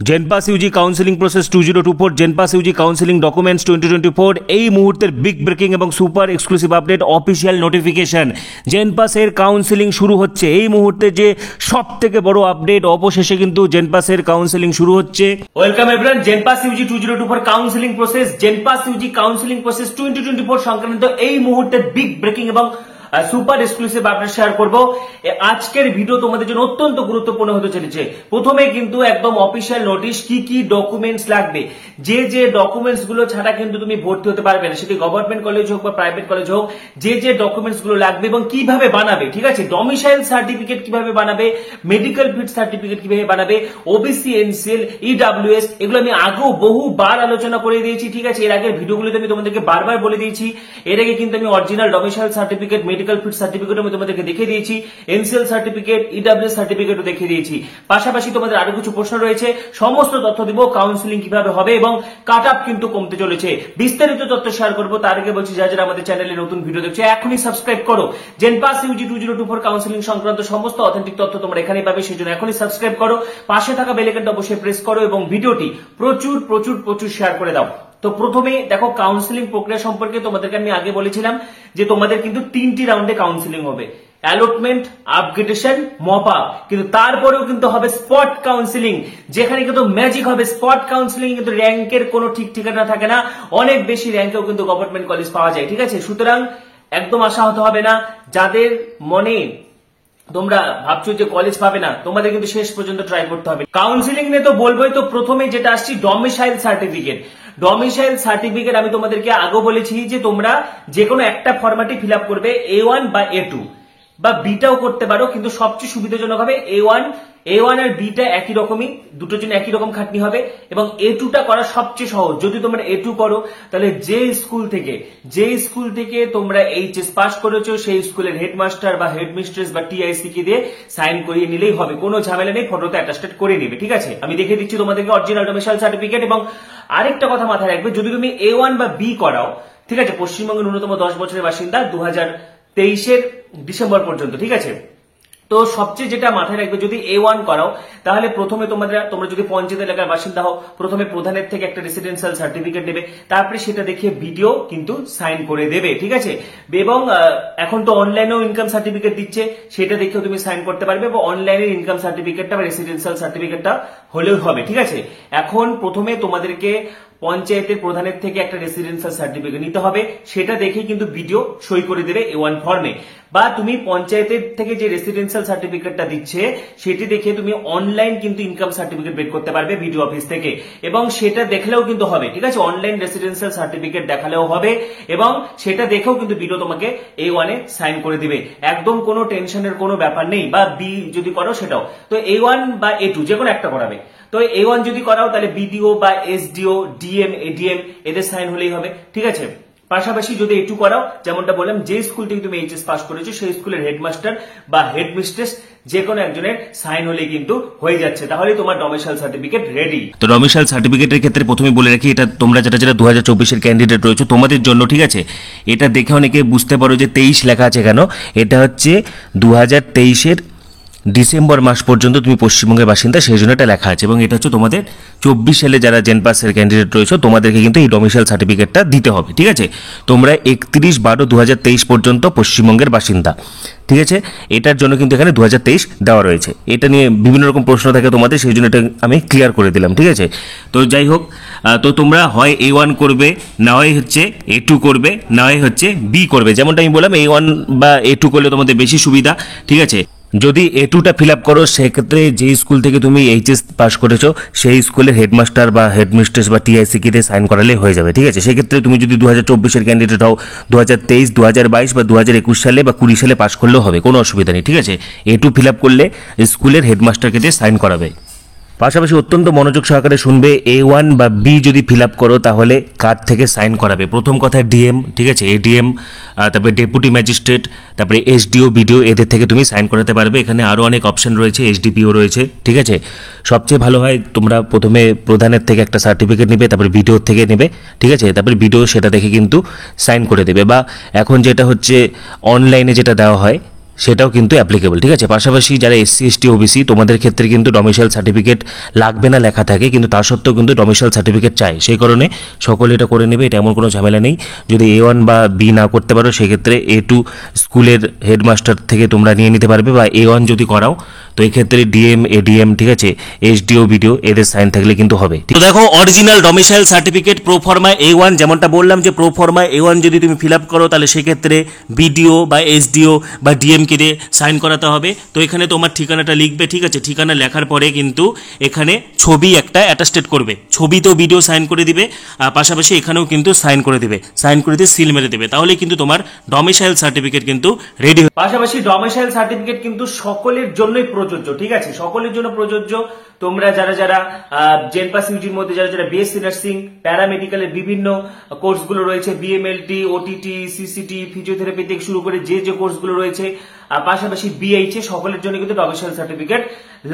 জেনপাস UG counselling process 2024, JENPAS UG counselling documents 2024, এই মুহূর্তের big breaking এবং super exclusive update, official notification. জেনপাসের counselling শুরু হচ্ছে এই মুহূর্তে, যে সব থেকে বড় আপডেট, অবশেষে কিন্তু জেনপাসের কাউন্সিলিং শুরু হচ্ছে। Welcome everyone, জেনপাস Yuji 2024 counselling process, জেনপাস UG counselling process 2024 সংক্রান্ত এই মুহূর্তের বিগ ব্রেকিং এবং সুপার এক্সক্লুসিভ আপডেট শেয়ার করব। আজকের ভিডিও তোমাদের জন্য অত্যন্ত গুরুত্বপূর্ণ হতে চলেছে। প্রথমে কিন্তু একদম অফিসিয়াল নোটিশ, কি কি ডকুমেন্টস লাগবে, যে যে ডকুমেন্টস গুলো ছাড়া কিন্তু তুমি ভর্তি হতে পারবে না, সেটি গভর্নমেন্ট কলেজ হোক বা প্রাইভেট কলেজ হোক, যে যে ডকুমেন্টস গুলো লাগবে এবং কিভাবে বানাবে, ঠিক আছে, ডমিসাইল সার্টিফিকেট কিভাবে বানাবে, মেডিকেল ফিট সার্টিফিকেট কিভাবে বানাবে, ওবিসি, এনসিএল, ইডব্লিউএস, এগুলো আমি আগেও বহুবার আলোচনা করে দিয়েছি, ঠিক আছে। এর আগের ভিডিওগুলোতে আমি তোমাদেরকে বারবার বলে দিয়েছি। এর আগে কিন্তু আমি original domicile certificate, medical fit certificate আমি তোমাদেরকে দেখিয়ে দিয়েছি, এনসিএল সার্টিফিকেট, ইডব্লিউএস সার্টিফিকেটও দেখিয়ে দিয়েছি। পাশাপাশি তোমাদের আরো কিছু প্রশ্ন রয়েছে, সমস্ত তথ্য দিব, কাউন্সিলিং কিভাবে হবে এবং কাট অফ কিন্তু কমতে চলেছে, বিস্তারিত তথ্য শেয়ার করবো। তার আগে বলছি, যারা আমাদের চ্যানেলে নতুন ভিডিও দেখছো এখনই সাবস্ক্রাইব করো। জেনপাস ইউজি 2024 কাউন্সিলিং সংক্রান্ত সমস্ত অথেন্টিক তথ্য তোমরা এখানেই পাবে, সেই জন্য এখনই সাবস্ক্রাইব করো, পাশে থাকা বেল আইকনটা অবশ্যই প্রেস করো এবং ভিডিওটি প্রচুর প্রচুর প্রচুর শেয়ার করে দাও। তো প্রথমে দেখো, কাউন্সিলিং প্রক্রিয়া সম্পর্কে তোমাদেরকে আমি আগে বলেছিলাম যে তোমাদের কিন্তু 3টি রাউন্ডে কাউন্সিলিং হবে, অ্যালটমেন্ট, আপগ্রেডেশন, মপ আপ, কিন্তু তারপরেও কিন্তু হবে স্পট কাউন্সিলিং, যেখানে কিন্তু ম্যাজিক হবে। স্পট কাউন্সিলিং কিন্তু র্যাঙ্কের কোনো ঠিক ঠিকানা থাকে না, অনেক বেশি র্যাঙ্কেও কিন্তু গভর্নমেন্ট কলেজ পাওয়া যায়, ঠিক আছে। সুতরাং একদম আশা হতে হবে না। যাদের মনে তোমরা ভাবছো যে কলেজ পাবে না, তোমাদের কিন্তু শেষ পর্যন্ত ট্রাই করতে হবে। কাউন্সিলিং নিয়ে তো বলবোই, তো প্রথমে যেটা আসছি, ডমিসাইল সার্টিফিকেট। ডমিসাইল সার্টিফিকেট আমি তোমাদেরকে আগে বলেছি যে তোমরা যে কোনো একটা ফরম্যাটে ফিল আপ করবে, A1 বা A2 বা বিটাও করতে পারো, কিন্তু সবচেয়ে সুবিধাজনক হবে A1 আর বিটা একই রকমই, দুটোর জন্য একই রকম খাটনি হবে এবং A2টা করা সবচেয়ে সহজ। যদি তোমরা A2 করো, তাহলে যে স্কুল থেকে তোমরা এইচএস পাস করেছো, সেই স্কুলের হেডমাস্টার বা হেডমিস্ট্রেস বা টিআইসি কে দিয়ে সাইন করিয়ে নিলেই হবে, কোনো ঝামেলা নেই, ফটোতে অ্যাটাস্টেড করে নেবে, ঠিক আছে। আমি দেখে দিচ্ছি তোমাদেরকে অরিজিনাল ডমিসাইল সার্টিফিকেট। এবং আরেকটা কথা মাথায় রাখবে, যদি তুমি A1 বা বি করাও, ঠিক আছে, পশ্চিমবঙ্গের ন্যূনতম 10 বছরের বাসিন্দা 2023 ডিসেম্বর পর্যন্ত, ঠিক আছে। তো সবচেয়ে যেটা মাথায় রাখবে, যদি A1 করাও, তাহলে প্রথমে তোমরা যদি পঞ্চায়েত এলাকার বাসিন্দা হও, প্রথমে প্রধানের থেকে একটা রেসিডেন্সিয়াল সার্টিফিকেট নেবে, তারপরে সেটা দেখিয়ে ভিডিও কিন্তু সাইন করে দেবে, ঠিক আছে। এবং এখন তো অনলাইনেও ইনকাম সার্টিফিকেট দিচ্ছে, সেটা দেখেও তুমি সাইন করতে পারবে, এবং অনলাইনের ইনকাম সার্টিফিকেটটা বা রেসিডেন্সিয়াল সার্টিফিকেটটা হলেও হবে, ঠিক আছে। এখন প্রথমে তোমাদেরকে পঞ্চায়েতের প্রধানের থেকে একটা রেসিডেন্সিয়াল সার্টিফিকেট নিতে হবে, সেটা দেখে কিন্তু ভিডিও সই করে দেবে A1 ফর্মে। বা তুমি পঞ্চায়েতের থেকে যে রেসিডেন্সিয়াল সার্টিফিকেটটা দিচ্ছে, সেটি দেখে তুমি অনলাইন কিন্তু ইনকাম সার্টিফিকেট বের করতে পারবে ভিডিও অফিস থেকে, এবং সেটা দেখলেও কিন্তু হবে, ঠিক আছে। অনলাইন রেসিডেন্সিয়াল সার্টিফিকেট দেখালেও হবে এবং সেটা দেখেও কিন্তু ভিডিও তোমাকে A1 এ সাইন করে দিবে, একদম কোনো টেনশনের কোনো ব্যাপার নেই। বা বি যদি করো সেটাও, তো A1 বা A2 যে কোনো একটা করাবে। তো A1 যদি করাও, তাহলে বিডিও বা এসডিও, ডিএম, এডিএম এদের সাইন হলেই হবে, ঠিক আছে। পাশাপাশি যদি A2 করাও, যেমনটা বললাম, যে স্কুল থেকে তুমি এইচএস পাস করেছো, সেই স্কুলের হেডমাস্টার বা হেডমিস্ট্রেস যে কোনো একজনের সাইন হলেই কিন্তু হয়ে যাচ্ছে, তাহলে তোমার ডমিসাইল সার্টিফিকেট রেডি। তো ডমিসাইল সার্টিফিকেটের ক্ষেত্রে প্রথমে বলে রাখি, এটা তোমরা যারা 2024-এর ক্যান্ডিডেট রয়েছে তোমাদের জন্য, ঠিক আছে। এটা দেখে অনেকে বুঝতে পারো যে 23 লেখা আছে কেন, এটা হচ্ছে 2023-এর ডিসেম্বর মাস পর্যন্ত তুমি পশ্চিমবঙ্গের বাসিন্দা, সেই জন্য এটা লেখা আছে। এবং এটা হচ্ছে তোমাদের 24 সালে যারা জেনপাসের ক্যান্ডিডেট রয়েছে, তোমাদেরকে কিন্তু এই ডমিসাইল সার্টিফিকেটটা দিতে হবে, ঠিক আছে। তোমরা 31/12/2023 পর্যন্ত পশ্চিমবঙ্গের বাসিন্দা, ঠিক আছে। এটার জন্য কিন্তু এখানে 2023 দেওয়া রয়েছে। এটা নিয়ে বিভিন্ন রকম প্রশ্ন থাকে তোমাদের, সেই জন্য এটা আমি ক্লিয়ার করে দিলাম, ঠিক আছে। তো যাই হোক, তো তোমরা হয় A1 করবে, না হয় হচ্ছে A2 করবে, না হয় হচ্ছে বি করবে। যেমনটা আমি বললাম, A1 বা A2 করলে তোমাদের বেশি সুবিধা, ঠিক আছে। যদি A2টা ফিল আপ করো, সেক্ষেত্রে যে স্কুল থেকে তুমি এইচএস পাস করেছো, সেই স্কুলের হেডমাস্টার বা হেডমিস্ট্রেস বা টিআইসি কে দিয়ে সাইন করালে হয়ে যাবে, ঠিক আছে। সেক্ষেত্রে তুমি যদি 2024-এর ক্যান্ডিডেট হও, 2023, 2022 বা 2021 সালে বা 20 সালে পাস করলেও হবে, কোনো অসুবিধা নেই, ঠিক আছে। A2 ফিল আপ করলে স্কুলের হেডমাস্টারকে দিয়ে সাইন করাবে। পাশাপাশি অত্যন্ত মনোযোগ সহকারে শুনবে, A1 বা বি যদি ফিল আপ করো, তাহলে কার থেকে সাইন করাবে। প্রথম কথা ডিএম, ঠিক আছে, এডিএম, তারপরে ডেপুটি ম্যাজিস্ট্রেট, তারপরে এসডিও, বিডিও, এদের থেকে তুমি সাইন করাতে পারবে। এখানে আরও অনেক অপশন রয়েছে, এসডিপিও রয়েছে, ঠিক আছে। সবচেয়ে ভালো হয় তোমরা প্রথমে প্রধানের থেকে একটা সার্টিফিকেট নেবে, তারপরে বিডিও থেকে নেবে, ঠিক আছে। তারপরে বিডিও সেটা দেখে কিন্তু সাইন করে দেবে। বা এখন যেটা হচ্ছে অনলাইনে যেটা দেওয়া হয়, সেটাও কিন্তু অ্যাপ্লিকেবল, ঠিক আছে। পাশাপাশি যারা এসসি এসটি ওবিসি তোমাদের ক্ষেত্রে কিন্তু ডোমিসাইল সার্টিফিকেট লাগবে না লেখা থাকে, কিন্তু তা সত্ত্বেও কিন্তু ডোমিসাইল সার্টিফিকেট চাই, সেই কারণে সকলে এটা করে নেবে, এটা এমন কোনো ঝামেলা নেই। যদি A1 বা B না করতে পারো সেক্ষেত্রে A2 স্কুলের হেডমাস্টার থেকে তোমরা নিয়ে নিতে পারবে, বা A1 যদি করাও তো এক্ষেত্রে ডিএম এডিএম, ঠিক আছে, এসডিও বিডিও এদের সাইন থাকলে কিন্তু হবে। তো দেখো original domicile certificate proforma A1, যেমনটা বললাম যে প্রোফর্মা A1 যদি তুমি ফিল আপ করো তাহলে সেক্ষেত্রে বিডিও বা এসডিও বা ডিএমকে দিয়ে সাইন করাতে হবে। তো এখানে তোমার ঠিকানাটা লিখবে, ঠিক আছে। ঠিকানা লেখার পরে কিন্তু এখানে ছবি একটা অ্যাটাস্টেড করবে, ছবিতেও ভিডিও সাইন করে দিবে, আর পাশাপাশি এখানেও কিন্তু সাইন করে দিবে, সাইন করে দিয়ে সিল মেরে দেবে, তাহলে কিন্তু তোমার ডোমিসাইল সার্টিফিকেট কিন্তু রেডি। পাশাপাশি ডোমিসাইল সার্টিফিকেট কিন্তু সকলের জন্যই প্রযোজ্য, ঠিক আছে, সকলের জন্য প্রযোজ্য। তোমরা যারা যারা জেনপাস ইউজির মধ্যে যারা যারা বিএসসি নার্সিং, প্যারামেডিক্যালের বিভিন্ন কোর্সগুলো রয়েছে, বিএমএলটি, ওটিটি, সিসিটি, ফিজিওথেরাপি থেকে শুরু করে যে যে কোর্সগুলো রয়েছে, পাশাপাশি বিএইচএ, সকলের জন্য কিন্তু ডোমিসাইল সার্টিফিকেট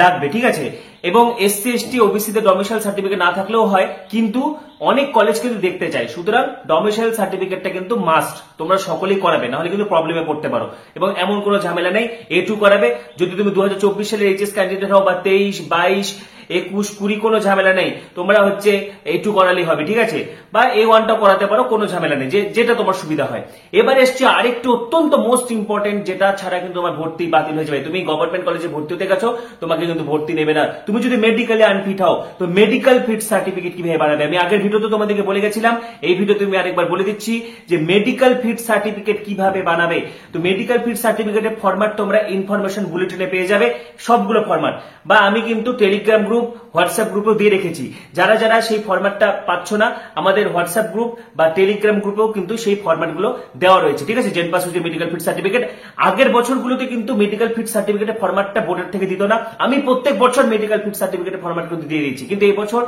লাগবে, ঠিক আছে। এবং এসসি এসটি ওবিসি তে ডোমিসাইল সার্টিফিকেট না থাকলেও হয়, কিন্তু অনেক কলেজ কিন্তু দেখতে চায়, সুতরাং ডোমিসাইল সার্টিফিকেটটা কিন্তু মাস্ট, তোমরা সকলেই করাবে, না হলে কিন্তু প্রবলেমে পড়তে পারো। এবং এমন কোনো ঝামেলা নেই, A2 করাবে, যদি তুমি 2024 সালের এইচএস ক্যান্ডিডেট হও, বা 23, 22, 21, 20 কোনো ঝামেলা নেই, তোমরা হচ্ছে A2 করালেই হবে, ঠিক আছে, বা A1টা করাতে পারো, কোনো ঝামেলা নেই, যেটা তোমার সুবিধা হয়। এবার এসছে আরেকটু অত্যন্ত মোস্ট ইম্পর্টেন্ট, যেটা ছাড়া কিন্তু তোমার ভর্তি বাতিল হয়ে যাবে। তুমি গভর্নমেন্ট কলেজে ভর্তি হতে গেছো, তোমাকে কিন্তু ভর্তি নেবে না। তুমি যদি মেডিকেলে আনফিট হও, তো মেডিকেল ফিট সার্টিফিকেট কিভাবে বানাবে, আমি আগের ভিডিওতে তোমাদেরকে বলে গেছিলাম, এই ভিডিওতে আমি আরেকবার বলে দিচ্ছি যে মেডিকেল ফিট সার্টিফিকেট কিভাবে বানাবে। তো মেডিকেল ফিট সার্টিফিকেটের ফরম্যাট তোমরা ইনফরমেশন বুলেটিনে পেয়ে যাবে, সবগুলো ফরম্যাট, বা আমি কিন্তু টেলিগ্রাম গ্রুপ, হোয়াটসঅ্যাপ গ্রুপেও দিয়ে রেখেছি। যারা যারা সেই ফরম্যাটটা পাচ্ছ না, আমাদের হোয়াটসঅ্যাপ গ্রুপ বা টেলিগ্রাম গ্রুপেও কিন্তু সেই ফরম্যাটগুলো দেওয়া রয়েছে, ঠিক আছে। জেনপাস ইউজি মেডিকেল ফিট সার্টিফিকেট, আগের বছরগুলোতে কিন্তু মেডিকেল ফিট সার্টিফিকেটের ফরম্যাটটা বোর্ডের থেকে দিত না, আমি প্রত্যেক বছর মেডিকেল ফিট সার্টিফিকেটের ফরম্যাট কিন্তু দিয়ে দিচ্ছি, কিন্তু এই বছর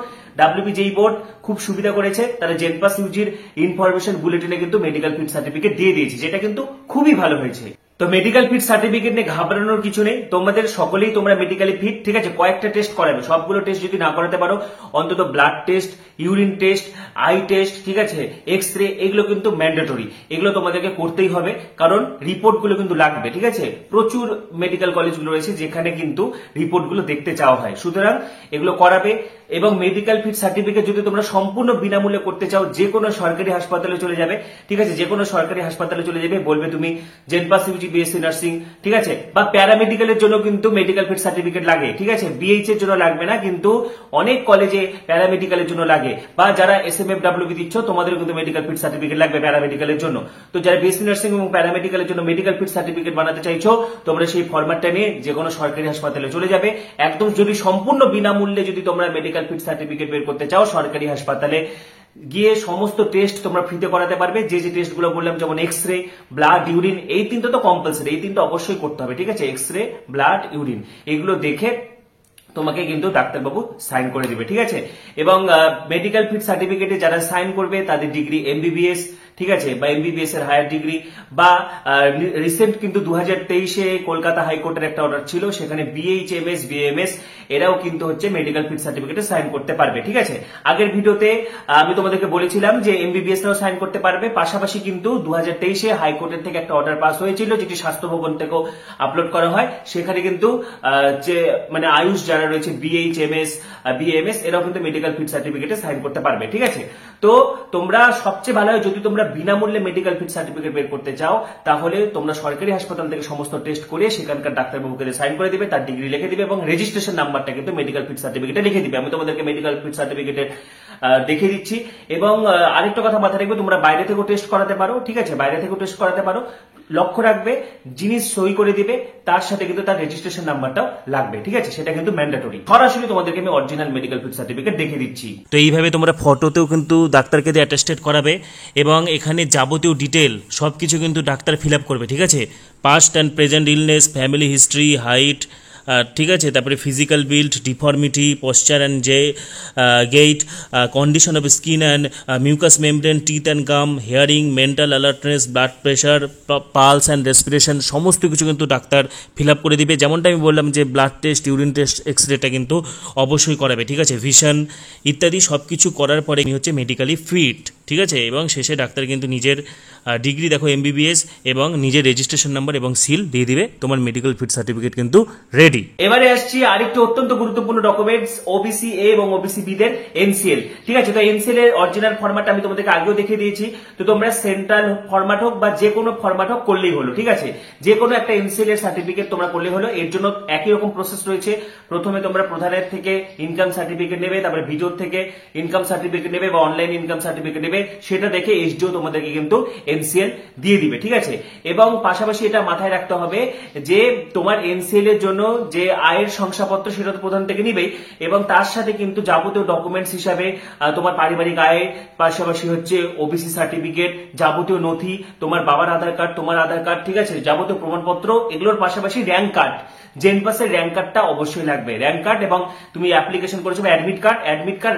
WPJE বোর্ড খুব সুবিধা করেছে, তারা জেনপাস ইউজির ইনফরমেশন বুলেটিনে কিন্তু মেডিকেল ফিট সার্টিফিকেট দিয়ে দিয়েছে, যেটা কিন্তু খুবই ভালো হয়েছে। তো মেডিকেল ফিট সার্টিফিকেট নিয়ে ঘাবড়ানোর কিছু নেই, তোমাদের সকলেই তোমরা মেডিকেলি ফিট, ঠিক আছে। কয়েকটা টেস্ট করাবে, সবগুলো টেস্ট যদি না করাতে পারো, অন্তত blood test, urine test, I test, ঠিক আছে, এক্স-রে, এগুলো কিন্তু ম্যান্ডেটরি, এগুলো তোমাদেরকে করতেই হবে, কারণ রিপোর্টগুলো কিন্তু লাগবে, ঠিক আছে। প্রচুর মেডিকেল কলেজগুলো রয়েছে যেখানে কিন্তু রিপোর্টগুলো দেখতে চাওয়া হয়, সুতরাং এগুলো করাবে। এবং মেডিকেল ফিট সার্টিফিকেট যদি তোমরা সম্পূর্ণ বিনামূল্যে করতে চাও, যে কোনো সরকারি হাসপাতালে চলে যাবে, ঠিক আছে, যে কোনো সরকারি হাসপাতালে চলে যাবে, বলবে তুমি জেনপাস ইউজি বিএসসি নার্সিং, ঠিক আছে, বা প্যারামেডিক্যালের জন্য কিন্তু মেডিকেল ফিট সার্টিফিকেট লাগে, ঠিক আছে, বিএইচ এর জন্য লাগবে না, কিন্তু অনেক কলেজে প্যারামেডিক্যালের জন্য লাগে, বা যারা SMFWB দিচ্ছ তোমাদের কিন্তু মেডিকেল ফিট সার্টিফিকেট লাগবে প্যারামেডিক্যালের জন্য। তো যারা বিএসসি নার্সিং এবং প্যারামেডিক্যালের জন্য মেডিকেল ফিট সার্টিফিকেট বানাতে চাইছো, তোমরা সেই ফরম্যাটটা নিয়ে যে কোনো সরকারি হাসপাতালে চলে যাবে, একদম যদি সম্পূর্ণ বিনামূল্যে যদি তোমরা মেডিকেল ফিট সার্টিফিকেট বের করতে চাও, সরকারি হাসপাতালে গিয়ে সমস্ত টেস্ট তোমরা ফ্রিতে করাতে পারবে। যে যে টেস্টগুলো বললাম, যেমন এক্স-রে, ব্লাড, ইউরিন, এই তিনটা তো কম্পালসারি, এই তিনটা অবশ্যই করতে হবে, ঠিক আছে, এক্স-রে, ব্লাড, ইউরিন, এগুলো দেখে তোমাকে কিন্তু ডাক্তারবাবু সাইন করে দিবে, ঠিক আছে। এবং মেডিকেল ফিট সার্টিফিকেটে যারা সাইন করবে তাদের ডিগ্রি MBBS, ঠিক আছে, বা MBBS এর হায়ার ডিগ্রি, বা রিসেন্ট কিন্তু 2023-এ কলকাতা হাইকোর্টের একটা অর্ডার ছিল, সেখানে BHMS, BAMS এরাও কিন্তু হচ্ছে মেডিকেল ফিট সার্টিফিকেটে সাইন করতে পারবে, ঠিক আছে। আগের ভিডিওতে আমি তোমাদেরকে বলেছিলাম যে MBBS রাও সাইন করতে পারবে। পাশাপাশি কিন্তু 2023-এ হাইকোর্টের থেকে একটা অর্ডার পাস হয়েছিল, যেটি স্বাস্থ্য ভবন থেকেও আপলোড করা হয়, সেখানে কিন্তু যে মানে আয়ুষ যারা রয়েছে, BHMS, BAMS এরাও কিন্তু মেডিকেল ফিট সার্টিফিকেটে সাইন করতে পারবে, ঠিক আছে। তো তোমরা সবচেয়ে ভালো হয় যদি তোমরা বিনামূল্যে মেডিকেল ফিট সার্টিফিকেট বের করতে চাও, তাহলে তোমরা সরকারি হাসপাতাল থেকে সমস্ত টেস্ট করে সেখানকার ডাক্তারবাবুকে সাইন করে দিবে, তার ডিগ্রি লিখে দিবে এবং রেজিস্ট্রেশন নাম্বারটা কিন্তু মেডিকেল ফিট সার্টিফিকেটে লিখে দিবে। আমি তোমাদেরকে মেডিকেল ফিট সার্টিফিকেটের দেখিয়ে দিচ্ছি। এবং আরেকটা কথা মাথায় রাখবে, তোমরা বাইরে থেকেও টেস্ট করাতে পারো, ঠিক আছে, বাইরে থেকেও টেস্ট করাতে পারো। লক্ষ্য রাখবে, জিনিস সই করে দিবে, তার সাথে কিন্তু তার রেজিস্ট্রেশন নাম্বারটাও লাগবে, ঠিক আছে, সেটা কিন্তু ম্যান্ডেটরি। সরাসরি তোমাদেরকে আমি অরিজিনাল মেডিকেল ফিট সার্টিফিকেট দেখিয়ে দিচ্ছি। তো এইভাবে তোমরা ফটোতেও কিন্তু ডাক্তারকে দিয়ে অ্যাটেস্টেড করাবে, এবং এখানে যাবতীয় ডিটেল সবকিছু কিন্তু ডাক্তার ফিল আপ করবে, ঠিক আছে, past and present illness, family history, height, ঠিক আছে, তারপরে physical build, deformity, posture and gait, condition of skin and mucous membrane, teeth and gum, hearing, mental alertness, blood pressure, pulse and respiration, সমস্ত কিছু কিন্তু doctor fill up করে দিবে। যেমনটা আমি বললাম যে ব্লাড টেস্ট, ইউরিন টেস্ট, এক্সরেটা কিন্তু অবশ্যই করাবে, ঠিক আছে, ভিশন ইত্যাদি সব কিছু করার পরে হচ্ছে মেডিকেলি ফিট, ঠিক আছে। এবং শেষে ডাক্তার কিন্তু নিজের ডিগ্রি দেখো এমবিবিএস এবং নিজের রেজিস্ট্রেশন নাম্বার এবং সিল দিয়ে দিবে, তোমার মেডিকেল ফিট সার্টিফিকেট কিন্তু রেডি। এবারে আসছি আরেকটি অত্যন্ত গুরুত্বপূর্ণ ডকুমেন্টস, ওবিসি এ এবং ওবিসি বি দের এনসিএল। ঠিক আছে, তো এনসিএল এর অরিজিনাল ফরম্যাট আমি তোমাদেরকে আগেও দেখিয়ে দিয়েছি। তো তোমরা সেন্ট্রাল ফরম্যাট হোক বা যে কোনো ফরম্যাট হোক করলেই হলো। ঠিক আছে, যে কোনো একটা এনসিএল এর সার্টিফিকেট তোমরা করলেই হলো। এর জন্য একই রকম প্রসেস রয়েছে। প্রথমে তোমরা প্রধানের থেকে ইনকাম সার্টিফিকেট নেবে, তারপরে ভিডিওর থেকে ইনকাম সার্টিফিকেট নেবে বা অনলাইন ইনকাম সার্টিফিকেট নেবে, সেটা দেখে এসডিও তোমাদেরকে কিন্তু এনসিএল দিয়ে দিবে। ঠিক আছে, এবং পাশাপাশি এটা মাথায় রাখতে হবে যে তোমার এনসিএল এর জন্য যে আয়ের শংসাপত্র সেটা তো প্রধান থেকে নিবেই, এবং তার সাথে কিন্তু যাবতীয় ডকুমেন্টস হিসাবে তোমার পারিবারিক আয়, পাশাপাশি হচ্ছে ওবিসি সার্টিফিকেট, যাবতীয় নথি, তোমার বাবার আধার কার্ড, তোমার আধার কার্ড, ঠিক আছে, যাবতীয় প্রমাণপত্র, এগুলোর পাশাপাশি র্যাঙ্ক কার্ড, জেনপাসের র্যাঙ্ক কার্ডটা অবশ্যই লাগবে। র্যাঙ্ক কার্ড এবং তুমি অ্যাপ্লিকেশন করেছো অ্যাডমিট কার্ড,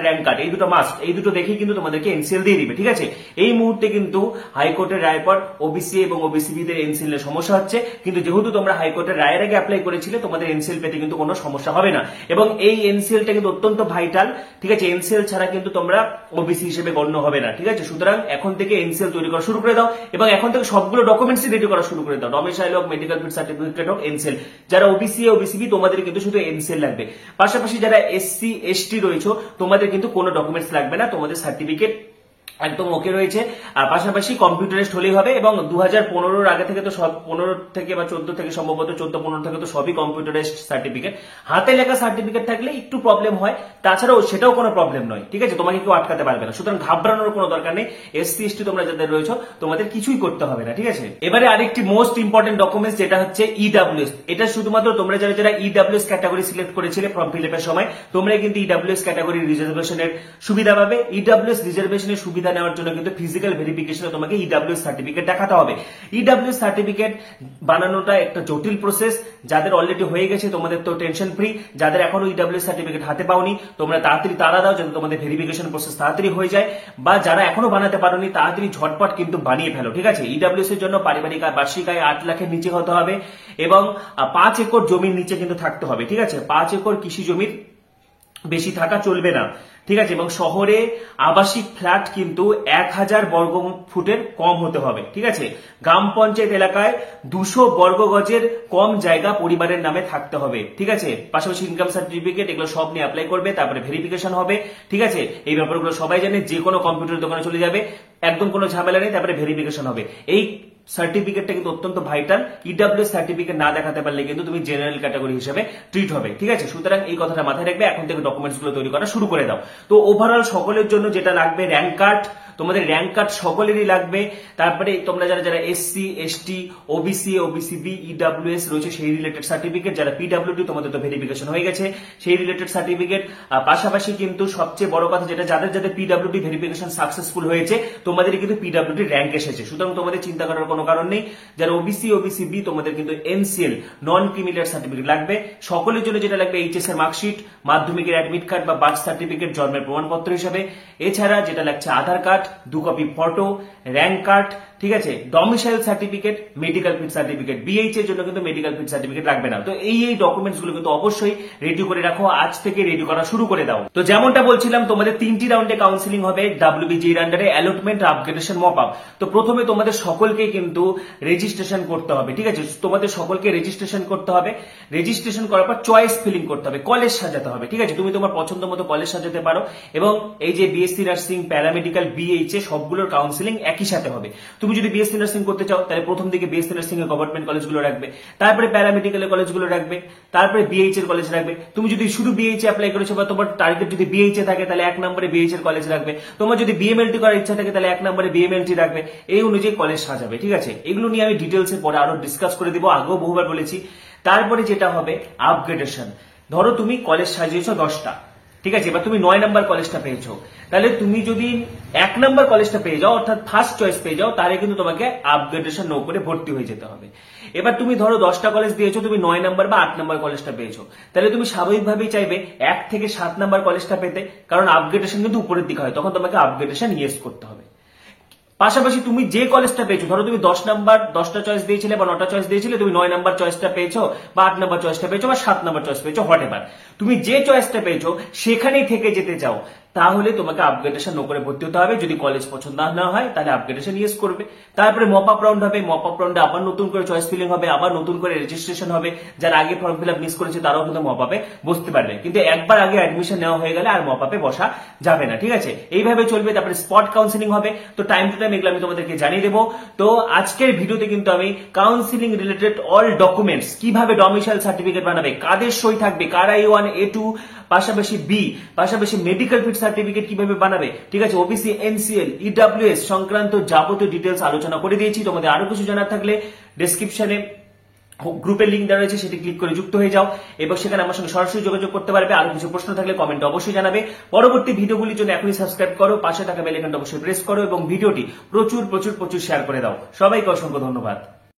র্যাঙ্ক কার্ড, এই দুটো মাস্ট। এই দুটো দেখেই কিন্তু তোমাদেরকে এনসিএল দিয়ে দিবে। ঠিক আছে, এই মুহূর্তে কিন্তু হাইকোর্টের রায়ের পর ওবিসি এবং ওবিসিবি দের এনসিএল এর সমস্যা হচ্ছে, কিন্তু যেহেতু তোমরা হাইকোর্টের রায়ের আগে অ্যাপ্লাই করেছিলে, তোমাদের এনসিএল পেতে কিন্তু কোনো সমস্যা হবে না। এবং এই এনসিএলটা কিন্তু অত্যন্ত ভাইটাল। ঠিক আছে, এনসিএল ছাড়া কিন্তু তোমরা ওবিসি হিসেবে গণ্য হবে না। ঠিক আছে, সুতরাং এখন থেকে এনসিএল তৈরি করা শুরু করে দাও এবং এখন থেকে সবগুলো ডকুমেন্টস রেডি করা শুরু করে দাও। ডমিসাইল হোক, মেডিকেল ফিট সার্টিফিকেট হোক, এনসিএল। যারা ওবিসি ওবিসিবি তোমাদের কিন্তু শুধু এনসিএল লাগবে। পাশাপাশি যারা এসসি এসটি রয়েছে তোমাদের কিন্তু কোনো ডকুমেন্টস লাগবে না, তোমাদের সার্টিফিকেট একদম ওকে রয়েছে। আর পাশাপাশি কম্পিউটারাইজড হলেই হবে। এবং 2015 আগে থেকে তো সব 15 থেকে বা 14 থেকে সম্ভবত 14-15 থেকে তো সবই কম্পিউটারাইজড সার্টিফিকেট। হাতে লেখা সার্টিফিকেট থাকলে একটু প্রবলেম হয়, তাছাড়াও সেটাও কোনো প্রবলেম নয়। ঠিক আছে, তোমাকে কেউ আটকাতে পারবে না, সুতরাং ঘাবড়ানোর কোনো দরকার নেই। এসসি এসটি তোমরা যাদের রয়েছে তোমাদের কিছুই করতে হবে না। ঠিক আছে, এবারে আরেকটি মোস্ট ইম্পর্টেন্ট ডকুমেন্টস যেটা হচ্ছে ইডব্লিউএস। এটা শুধুমাত্র তোমরা যারা যারা ইডব্লিউএস ক্যাটাগরি সিলেক্ট করেছিলে ফর্ম ফিল আপের সময়, তোমরা কিন্তু ইডব্লিউএস ক্যাটাগরি রিজার্ভেশনের সুবিধা পাবে। ইডব্লিউএস রিজার্ভেশনের সুবিধা নেওয়ার জন্য কিন্তু ফিজিক্যাল ভেরিফিকেশনে তোমাকে ইডব্লিউএস সার্টিফিকেট দেখাতে হবে। ইডব্লিউএস সার্টিফিকেট বানানোটা একটা জটিল প্রসেস। যাদের অলরেডি হয়ে গেছে তোমাদের তো টেনশন ফ্রি। যাদের এখনো ইডব্লিউএস সার্টিফিকেট হাতে পাওনি তোমরা তাড়াতাড়ি তাড়া দাও, যাতে তোমাদের ভেরিফিকেশন প্রসেস তাড়াতাড়ি হয়ে যায়। বা যারা এখনো বানাতে পারোনি তাড়াতাড়ি ঝটপট কিন্তু বানিয়ে ফেলো। ঠিক আছে, ইডব্লিউএস এর জন্য পারিবারিক আয়, বার্ষিক আয় 8 লাখের নিচে হতে হবে এবং 5 একর জমির নিচে কিন্তু থাকতে হবে। ঠিক আছে, 5 একর কৃষি জমির বেশি থাকা চলবে না। ঠিক আছে, এবং শহরে আবাসিক ফ্ল্যাট কিন্তু 1000 বর্গ ফুটের কম হতে হবে। ঠিক আছে, গ্রাম পঞ্চায়েত এলাকায় 200 বর্গ গজের কম জায়গা পরিবারের নামে থাকতে হবে। ঠিক আছে, পাশাপাশি ইনকাম সার্টিফিকেট এগুলো সব নিয়ে অ্যাপ্লাই করবে, তারপরে ভেরিফিকেশন হবে। ঠিক আছে, এই ব্যাপারগুলো সবাই জানে, যে কোনো কম্পিউটার দোকানে চলে যাবে, একদম কোনো ঝামেলা নেই, তারপরে ভেরিফিকেশন হবে। এই সার্টিফিকেটটা কিন্তু অত্যন্ত ভাইটাল। ইডব্লিউএস সার্টিফিকেট না দেখাতে পারলে কিন্তু তুমি জেনারেল ক্যাটাগরি হিসেবে ট্রিট হবে। ঠিক আছে, সুতরাং এই কথাটা মাথায় রাখবে, এখন থেকে ডকুমেন্টস গুলো তৈরি করা শুরু করে দাও। তো ওভারঅল সকলের জন্য যেটা লাগবে র্যাঙ্ক কার্ড, তোমাদের র্যাঙ্ক কার্ড সকলেরই লাগবে। তারপরে তোমরা যারা যারা SC ST OBC OBC B EWS রয়েছে সেই রিলেটেড সার্টিফিকেট, যারা পিডব্লিউডি তোমাদের তো ভেরিফিকেশন হয়ে গেছে সেই রিলেটেড সার্টিফিকেট। পাশাপাশি কিন্তু সবচেয়ে বড় কথা যেটা, যাদের যাদের পিডব্লিউডি ভেরিফিকেশন সাকসেসফুল হয়েছে তোমাদের কিন্তু পিডব্লিউডি র্যাঙ্ক এসেছে, সুতরাং তোমাদের চিন্তা করার কোনো কারণ নেই। যারা ওবিসি ওবিসিবি তোমাদের কিন্তু এনসিএল নন ক্রিমিনাল সার্টিফিকেট লাগবে। সকলের জন্য যেটা লাগবে এইচএস এর মার্কশিট, মাধ্যমিকের অ্যাডমিট কার্ড বা বার্থ সার্টিফিকেট জন্মের প্রমাণপত্র হিসাবে। এছাড়া যেটা লাগছে Aadhaar card, 2 copy photo, rank card, ঠিক আছে, domicile certificate, medical fit certificate. BH এর জন্য কিন্তু মেডিকেল ফিট সার্টিফিকেট লাগবে না। তো এই ডকুমেন্টস গুলো কিন্তু অবশ্যই রেডি করে রাখো, আজ থেকে রেডি করা শুরু করে দাও। তো যেমনটা বলছিলাম তোমাদের 3টি রাউন্ডে কাউন্সিলিং হবে ডাব্লিউবিজি এর আন্ডারে, অ্যালটমেন্ট, আপগ্রেডেশন, মপ আপ। তো প্রথমে তোমাদের সকলকে কিন্তু রেজিস্ট্রেশন করতে হবে। ঠিক আছে, তোমাদের সকলকে রেজিস্ট্রেশন করতে হবে। রেজিস্ট্রেশন করার পর চয়েস ফিলিং করতে হবে, কলেজ সাজাতে হবে। ঠিক আছে, তুমি তোমার পছন্দ মতো কলেজ সাজাতে পারো। এবং এই যে বিএসসি নার্সিং, প্যারামেডিক্যাল, বিএইচ এ সবগুলোর কাউন্সিলিং একই সাথে হবে। তুমি যদি বিএসসি নার্সিং করতে চাও তাহলে প্রথম দিকে বিএসসি নার্সিং এর গভর্নমেন্ট কলেজগুলো রাখবে, তারপরে প্যারামেডিক্যালের কলেজগুলো রাখবে, তারপরে বিএইচ এর কলেজ রাখবে। তুমি যদি শুধু বিএইচ এ অ্যাপ্লাই করেছো বা তোমার টার্গেট যদি বিএইচ এ থাকে তাহলে 1 নম্বরে বিএইচ এর কলেজ রাখবে। তোমার যদি বিএমএলটি করার ইচ্ছা থাকে তাহলে 1 নম্বরে বিএমএলটি রাখবে। এই অনুযায়ী কলেজ সাজাবে। ঠিক আছে, এগুলো নিয়ে আমি ডিটেলসে পরে আরো ডিসকাস করে দিব, আগেও বহুবার বলেছি। তারপরে যেটা হবে আপগ্রেডেশন। ধরো তুমি কলেজ সাজিয়েছো 10টা, ঠিক আছে, এবার তুমি 9 নম্বর কলেজটা পেয়েছো, তাহলে তুমি যদি 1 নম্বর কলেজটা পেয়ে যাও অর্থাৎ ফার্স্ট চয়েস পেয়ে যাও, তাহলে কিন্তু তোমাকে আপগ্রেডেশন নো করে ভর্তি হয়ে যেতে হবে। এবার তুমি ধরো 10টা কলেজ দিয়েছো, তুমি 9 নম্বর বা 8 নম্বর কলেজটা পেয়েছো, তাহলে তুমি স্বাভাবিকভাবেই চাইবে 1 থেকে 7 নম্বর কলেজটা পেতে, কারণ আপগ্রেডেশন কিন্তু উপরের দিকে হয়, তখন তোমাকে আপগ্রেডেশন ইয়েস করতে হবে। পাশাপাশি তুমি যে কলেজটা পেয়েছো, ধরো তুমি 10টা চয়েস দিয়েছিলে বা 9টা চয়েস দিয়েছিলে, তুমি 9 নম্বর চয়েসটা পেয়েছো বা 8 নম্বর চয়েসটা পেয়েছো বা 7 নম্বর চয়েস পেয়েছো, হোয়াটএভার, তুমি যে চয়েসটা পেয়েছো সেখানেই থেকে যেতে চাও, তাহলে তোমাকে আপগ্রেডেশন নো করে ভর্তি হতে হবে। যদি কলেজ পছন্দ না হয় তাহলে আপগ্রেডেশন ইয়েস করবে। তারপরে মপ আপ রাউন্ড হবে, মপ আপ রাউন্ডে আবার নতুন করে চয়েস ফিলিং হবে, আবার নতুন করে রেজিস্ট্রেশন হবে। যারা আগে ফর্ম ফিল আপ মিস করেছে তারাও কিন্তু মপ আপে বসতে পারবে, কিন্তু একবার আগে অ্যাডমিশন নেওয়া হয়ে গেলে আর মপ আপে বসা যাবে না, ঠিক আছে? এইভাবে চলবে। তারপরে স্পট কাউন্সিলিং হবে, তো টাইম টু টাইম এগুলো আমি তোমাদেরকে জানিয়ে দেবো। তো আজকের ভিডিওতে কিন্তু আমি কাউন্সিলিং রিলেটেড অল ডকুমেন্টস, কিভাবে ডমিসাইল সার্টিফিকেট বানাবে, কাদের সই থাকবে, কারা A1 A2 পাশাপাশি বি, পাশাপাশি মেডিকেল ফিট সার্টিফিকেট কিভাবে বানাবে, ঠিক আছে, ওবিসি এনসিএল ইডব্লিউএস সংক্রান্ত যাবতীয় ডিটেলস আলোচনা করে দিয়েছি। তোমাদের আরো কিছু জানার থাকলে ডেসক্রিপশনে গ্রুপের লিঙ্ক দেওয়া রয়েছে, সেটি ক্লিক করে যুক্ত হয়ে যাও এবং সেখানে আমার সঙ্গে সরাসরি যোগাযোগ করতে পারবে। আরো কিছু প্রশ্ন থাকলে কমেন্টে অবশ্যই জানাবে। পরবর্তী ভিডিওগুলির জন্য এখনই সাবস্ক্রাইব করো, পাশে থাকা বেল আইকনটা অবশ্যই প্রেস করো এবং ভিডিওটি প্রচুর প্রচুর প্রচুর শেয়ার করে দাও। সবাইকে অসংখ্য ধন্যবাদ।